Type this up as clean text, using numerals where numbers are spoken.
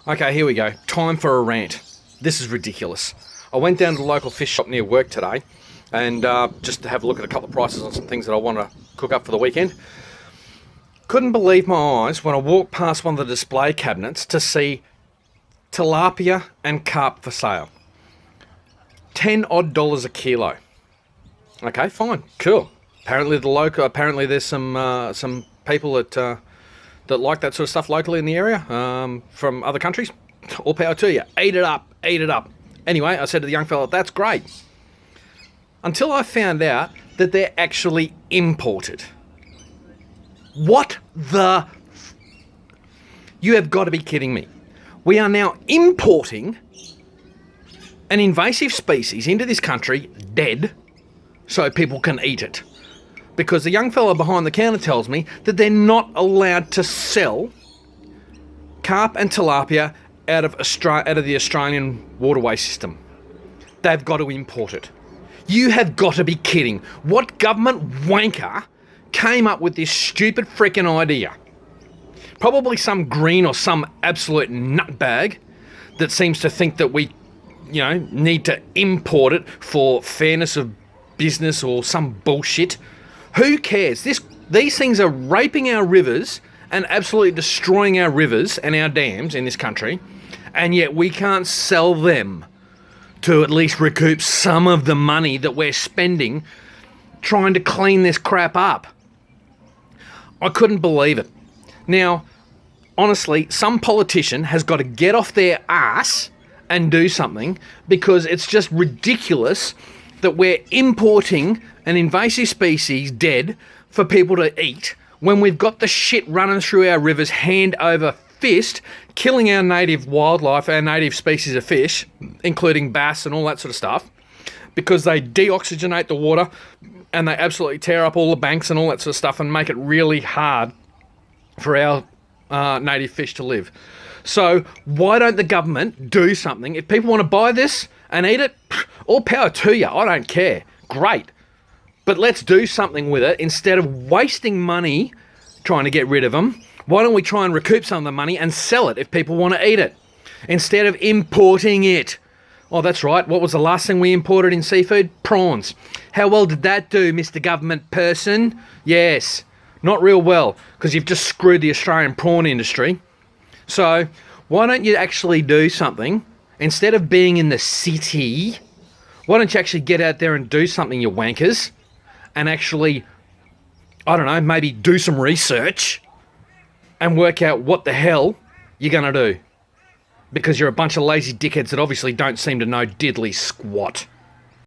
Okay, here we go. Time for a rant. This is ridiculous. I went down to the local fish shop near work today and just to have a look at a couple of prices on some things that I want to cook up for the weekend. Couldn't believe my eyes when I walked past one of the display cabinets to see tilapia and carp for sale. $10 odd a kilo. Okay, fine, cool. Apparently there's some people that like that sort of stuff locally in the area, from other countries. All power to you. Eat it up, eat it up. Anyway, I said to the young fella, that's great. Until I found out that they're actually imported. What the... You have got to be kidding me. We are now importing an invasive species into this country, dead, so people can eat it. Because the young fella behind the counter tells me that they're not allowed to sell carp and tilapia out of the Australian waterway system. They've got to import it. You have got to be kidding. What government wanker came up with this stupid freaking idea? Probably some green or some absolute nutbag that seems to think that we, need to import it for fairness of business or some bullshit. Who cares? These things are raping our rivers and absolutely destroying our rivers and our dams in this country, and yet we can't sell them to at least recoup some of the money that we're spending trying to clean this crap up. I couldn't believe it. Now, honestly, some politician has got to get off their ass and do something, because it's just ridiculous that we're importing an invasive species dead for people to eat when we've got the shit running through our rivers hand over fist, killing our native wildlife, our native species of fish, including bass and all that sort of stuff, because they deoxygenate the water and they absolutely tear up all the banks and all that sort of stuff and make it really hard for our native fish to live. So why don't the government do something? If people want to buy this and eat it, all power to you. I don't care. Great. But let's do something with it. Instead of wasting money trying to get rid of them, why don't we try and recoup some of the money and sell it if people want to eat it, instead of importing it? Oh, that's right. What was the last thing we imported in seafood? Prawns. How well did that do, Mr. Government person? Yes, not real well, because you've just screwed the Australian prawn industry. So why don't you actually do something? Instead of being in the city, why don't you actually get out there and do something, you wankers, and actually, I don't know, maybe do some research and work out what the hell you're going to do. Because you're a bunch of lazy dickheads that obviously don't seem to know diddly squat.